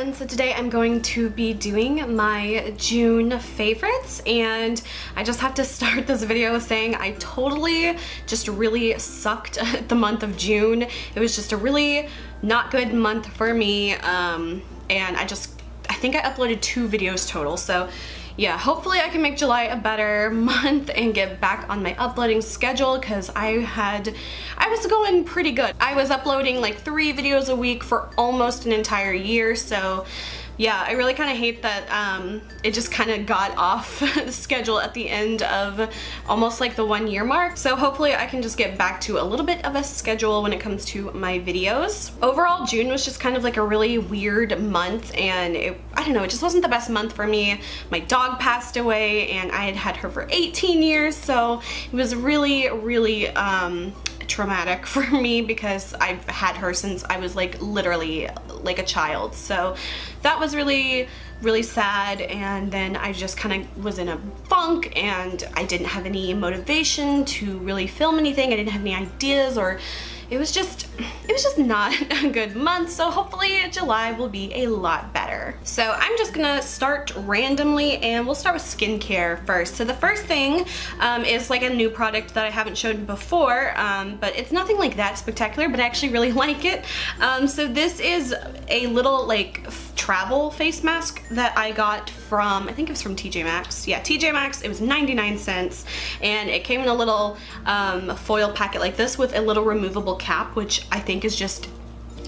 everyone, so today I'm going to be doing my June favorites, and I just have to start this video saying I totally just really sucked at the month of June. It was just a really not good month for me, and I think I uploaded 2 videos total, so yeah, hopefully I can make July a better month and get back on my uploading schedule, because I was going pretty good. I was uploading like 3 videos a week for almost an entire year, so yeah, I really kind of hate that it just kind of got off the schedule at the end of almost like the 1-year mark. So hopefully I can just get back to a little bit of a schedule when it comes to my videos. Overall, June was just kind of like a really weird month, and I don't know, it just wasn't the best month for me. My dog passed away, and I had had her for 18 years, so it was really, really traumatic for me because I've had her since I was like literally like a child. So that was really sad, and then I just kind of was in a funk, and I didn't have any motivation to really film anything. I didn't have any ideas, or it was just not a good month. So hopefully July will be a lot better. So I'm just gonna start randomly, and we'll start with skincare first. So the first thing is like a new product that I haven't shown before, but it's nothing like that spectacular, but I actually really like it. So this is a little like travel face mask that I got from, I think it was from TJ Maxx. Yeah, TJ Maxx. It was 99 cents, and it came in a little foil packet like this with a little removable cap, which I think is just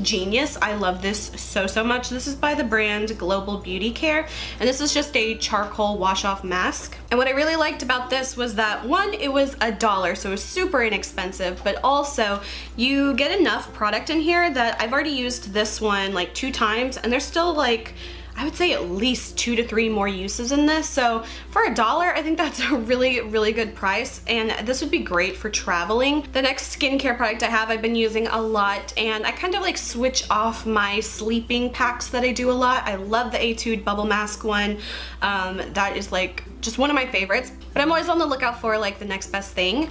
genius. I love this so much. This is by the brand Global Beauty Care, and this is just a charcoal wash off mask. And what I really liked about this was that, one, it was $1, so it was super inexpensive, but also you get enough product in here that I've already used this one like 2 times, and there's still like, I would say at least 2 to 3 more uses in this. So for $1, I think that's a really good price, and this would be great for traveling. The next skincare product I have, I've been using a lot, and I kind of like switch off my sleeping packs that I do a lot. I love the Etude Bubble Mask one. That is like just one of my favorites, but I'm always on the lookout for like the next best thing.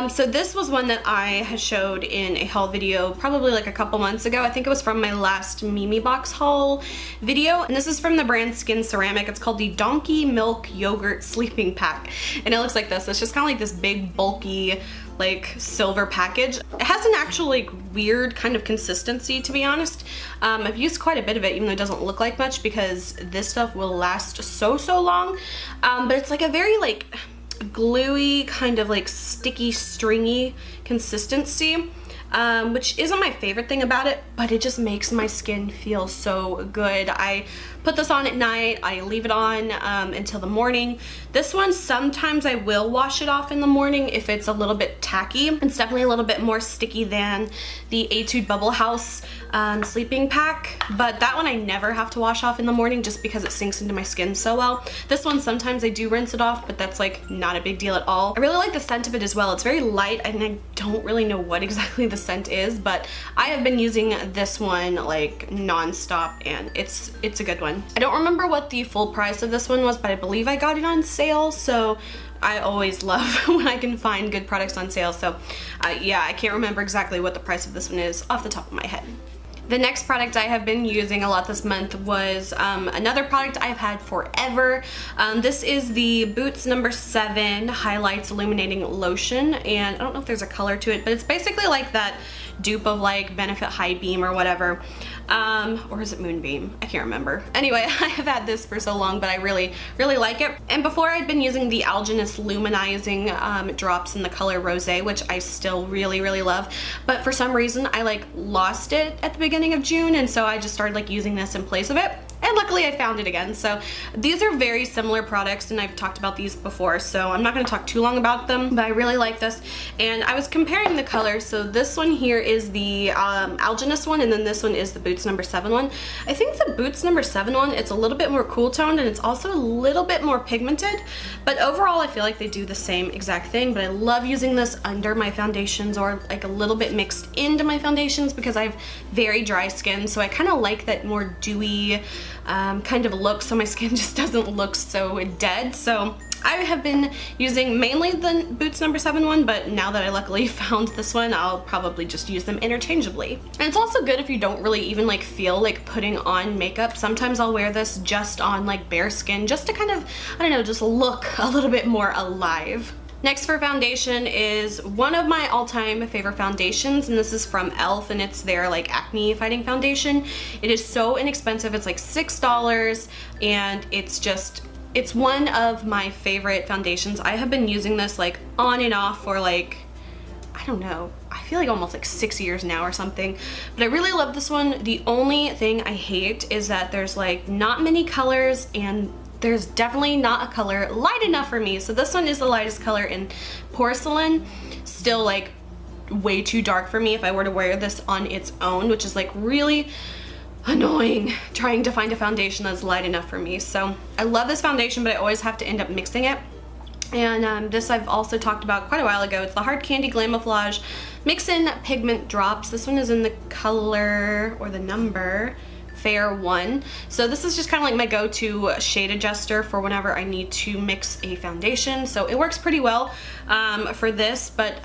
So this was one that I had showed in a haul video probably like a couple months ago. I think it was from my last Mimi Box haul video, and this is from the brand Skin Ceramic. It's called the Donkey Milk Yogurt Sleeping Pack, and it looks like this. It's just kind of like this big bulky like silver package. It has an actual like weird kind of consistency, to be honest. I've used quite a bit of it, even though it doesn't look like much, because this stuff will last so long. But it's like a very like gluey kind of like sticky stringy consistency, which isn't my favorite thing about it, but it just makes my skin feel so good. I put this on at night, I leave it on until the morning. This one, sometimes I will wash it off in the morning if it's a little bit tacky. It's definitely a little bit more sticky than the Etude Bubble House sleeping pack, but that one I never have to wash off in the morning just because it sinks into my skin so well. This one, sometimes I do rinse it off, but that's like not a big deal at all. I really like the scent of it as well. It's very light, and I don't really know what exactly the scent is, but I have been using this one like non-stop, and it's a good one. I don't remember what the full price of this one was, but I believe I got it on sale, so I always love when I can find good products on sale. So yeah, I can't remember exactly what the price of this one is off the top of my head. The next product I have been using a lot this month was another product I've had forever. This is the Boots No. 7 Highlights Illuminating Lotion, and I don't know if there's a color to it, but it's basically like that dupe of like Benefit High Beam or whatever. Or is it Moonbeam? I can't remember. Anyway, I have had this for so long, but I really like it. And before, I'd been using the Algenist Luminizing drops in the color Rosé, which I still really love. But for some reason, I like lost it at the beginning of June, and so I just started like using this in place of it. And luckily I found it again. So these are very similar products, and I've talked about these before, so I'm not going to talk too long about them, but I really like this. And I was comparing the colors. So this one here is the Algenist one, and then this one is the Boots No. 7 one. I think the Boots No. 7 one, it's a little bit more cool toned, and it's also a little bit more pigmented, but overall I feel like they do the same exact thing. But I love using this under my foundations, or like a little bit mixed into my foundations, because I have very dry skin, so I kind of like that more dewy kind of look, so my skin just doesn't look so dead. So I have been using mainly the Boots No. 7 one, but now that I luckily found this one, I'll probably just use them interchangeably. And it's also good if you don't really even like feel like putting on makeup. Sometimes I'll wear this just on like bare skin just to kind of, I don't know, just look a little bit more alive. Next for foundation is one of my all-time favorite foundations, and this is from e.l.f. and it's their like acne fighting foundation. It is so inexpensive, it's like $6, and it's one of my favorite foundations. I have been using this like on and off for like, I don't know, I feel like almost like 6 years now or something, but I really love this one. The only thing I hate is that there's like not many colors, and there's definitely not a color light enough for me. So this one is the lightest color in Porcelain. Still like way too dark for me if I were to wear this on its own, which is like really annoying trying to find a foundation that's light enough for me. So I love this foundation, but I always have to end up mixing it. And this I've also talked about quite a while ago. It's the Hard Candy Glamoflauge Mix In Pigment Drops. This one is in the color, or the number, Fair 1. So this is just kind of like my go-to shade adjuster for whenever I need to mix a foundation. So it works pretty well for this, but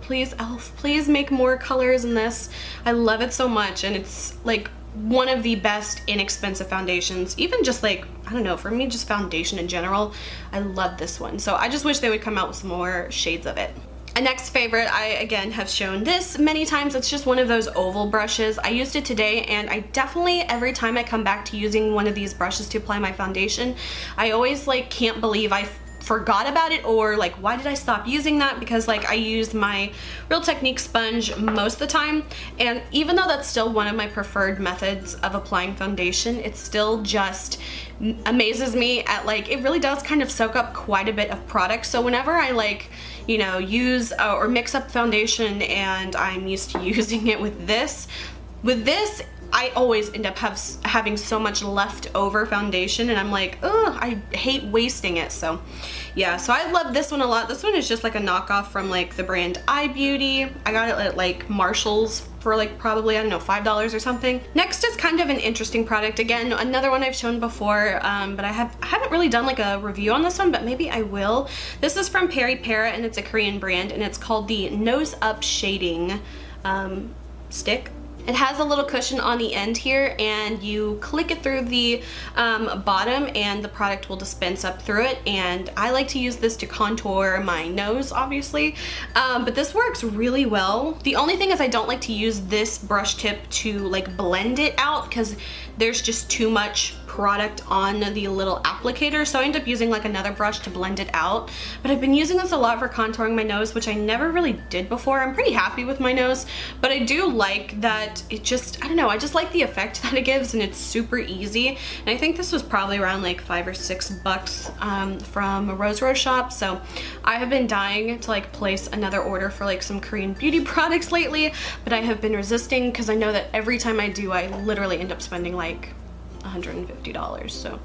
please, e.l.f., please make more colors in this. I love it so much, and it's like one of the best inexpensive foundations. Even just like, I don't know, for me, just foundation in general, I love this one. So I just wish they would come out with some more shades of it. A next favorite, I again have shown this many times. It's just one of those oval brushes. I used it today, and I definitely, every time I come back to using one of these brushes to apply my foundation, I always like can't believe I forgot about it, or like, why did I stop using that? Because like I use my Real Technique sponge most of the time, and even though that's still one of my preferred methods of applying foundation, it still just amazes me at like, it really does kind of soak up quite a bit of product. So whenever I like, you know, use or mix up foundation and I'm used to using it with this, I always end up having so much leftover foundation, and I'm like, ugh, I hate wasting it. So yeah, so I love this one a lot. This one is just like a knockoff from like the brand iBeauty. I got it at like Marshall's for like probably, I don't know, $5 or something. Next is kind of an interesting product. Again, another one I've shown before, but I haven't really done like a review on this one, but maybe I will. This is from Peripera, and it's a Korean brand, and it's called the Nose Up Shading Stick. It has a little cushion on the end here, and you click it through the bottom, and the product will dispense up through it. And I like to use this to contour my nose, obviously, but this works really well. The only thing is I don't like to use this brush tip to like blend it out, because there's just too much product on the little applicator, so I end up using like another brush to blend it out. But I've been using this a lot for contouring my nose, which I never really did before. I'm pretty happy with my nose, but I do like that it just, I don't know, I just like the effect that it gives, and it's super easy. And I think this was probably around like $5 or $6 from a Rose shop. So I have been dying to like place another order for like some Korean beauty products lately, but I have been resisting because I know that every time I do, I literally end up spending like $150. So,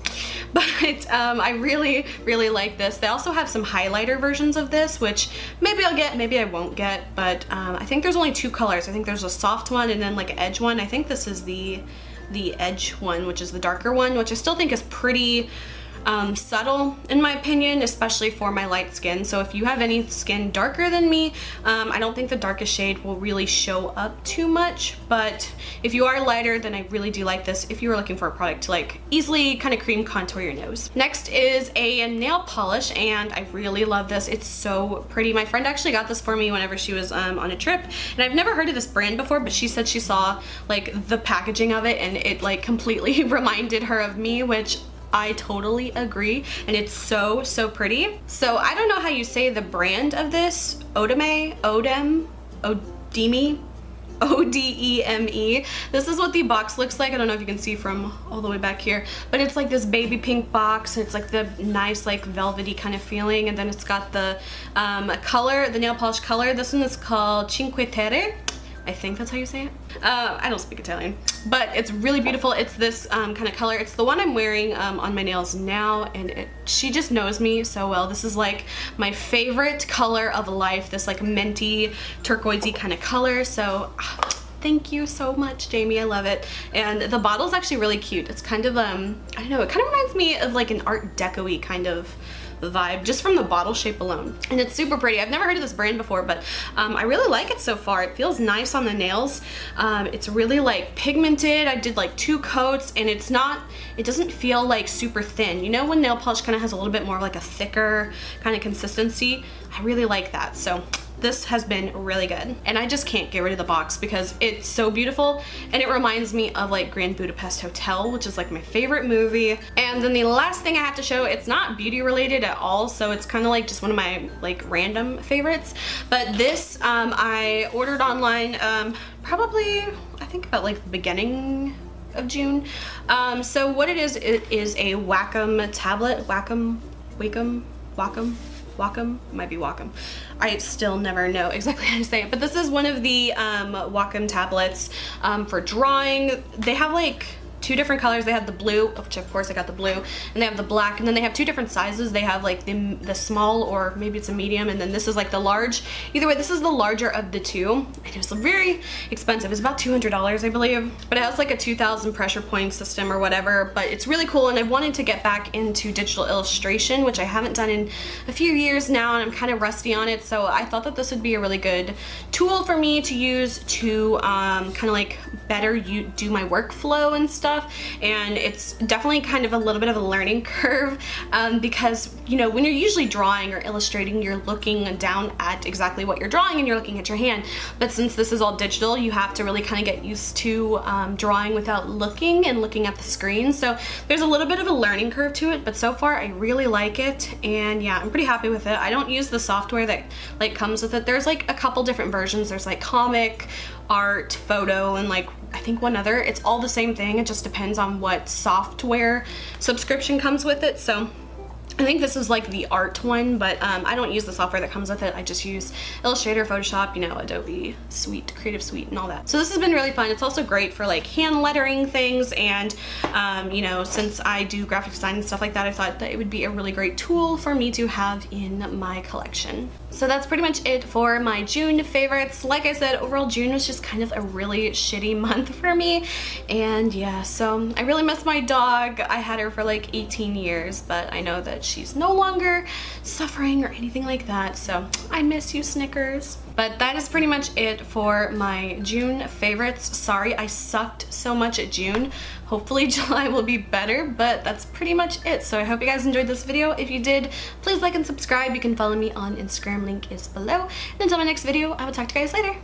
but I really like this. They also have some highlighter versions of this, which maybe I'll get, maybe I won't get, but I think there's only 2 colors. I think there's a soft one and then like an edge one. I think this is the edge one, which is the darker one, which I still think is pretty subtle in my opinion, especially for my light skin. So if you have any skin darker than me, I don't think the darkest shade will really show up too much, but if you are lighter, then I really do like this if you are looking for a product to like easily kind of cream contour your nose. Next is a nail polish, and I really love this. It's so pretty. My friend actually got this for me whenever she was on a trip, and I've never heard of this brand before, but she said she saw like the packaging of it and it like completely reminded her of me, which I totally agree, and it's so pretty. So I don't know how you say the brand of this. Odeme, Odeme, O-D-E-M-E. This is what the box looks like. I don't know if you can see from all the way back here, but it's like this baby pink box. It's like the nice like velvety kind of feeling, and then it's got the color, the nail polish color. This one is called Cinque Terre. I think that's how you say it. I don't speak Italian, but it's really beautiful. It's this kind of color. It's the one I'm wearing on my nails now, and she just knows me so well. This is like my favorite color of life, this like minty, turquoisey kind of color. So Thank you so much, Jamie. I love it. And the bottle's actually really cute. It's kind of, I don't know, it kind of reminds me of like an Art Deco-y kind of vibe just from the bottle shape alone. And it's super pretty. I've never heard of this brand before, but I really like it so far. It feels nice on the nails. It's really like pigmented. I did like 2 coats, and it doesn't feel like super thin. You know when nail polish kind of has a little bit more of like a thicker kind of consistency? I really like that. So this has been really good, and I just can't get rid of the box because it's so beautiful, and it reminds me of like Grand Budapest Hotel, which is like my favorite movie. And then the last thing I have to show, it's not beauty related at all, so it's kind of like just one of my like random favorites, but this I ordered online probably I think about like the beginning of June. So what it is a Wacom tablet. Wacom? It might be Wacom. I still never know exactly how to say it, but this is one of the Wacom tablets for drawing. They have like 2 different colors. They have the blue, which of course I got the blue, and they have the black, and then they have 2 different sizes. They have like the small, or maybe it's a medium, and then this is like the large. Either way, this is the larger of the 2, and it was very expensive. It's about $200, I believe, but it has like a 2000 pressure point system or whatever, but it's really cool. And I wanted to get back into digital illustration, which I haven't done in a few years now, and I'm kind of rusty on it, so I thought that this would be a really good tool for me to use to kind of like better do my workflow and stuff. And it's definitely kind of a little bit of a learning curve because, you know, when you're usually drawing or illustrating, you're looking down at exactly what you're drawing and you're looking at your hand. But since this is all digital, you have to really kind of get used to drawing without looking and looking at the screen. So there's a little bit of a learning curve to it, but so far I really like it, and yeah, I'm pretty happy with it. I don't use the software that like comes with it. There's like a couple different versions. There's like comic, art, photo, and like I think one other. It's all the same thing. It just depends on what software subscription comes with it. So I think this is like the art one, but I don't use the software that comes with it. I just use Illustrator, Photoshop, you know, Adobe Suite, Creative Suite, and all that. So this has been really fun. It's also great for like hand lettering things, and you know, since I do graphic design and stuff like that, I thought that it would be a really great tool for me to have in my collection. So that's pretty much it for my June favorites. Like I said, overall June was just kind of a really shitty month for me, and yeah, so I really miss my dog. I had her for like 18 years, but I know that she's no longer suffering or anything like that, so I miss you, Snickers. But that is pretty much it for my June favorites. Sorry I sucked so much at June. Hopefully July will be better, but that's pretty much it. So I hope you guys enjoyed this video. If you did, please like and subscribe. You can follow me on Instagram, link is below. And until my next video, I will talk to you guys later.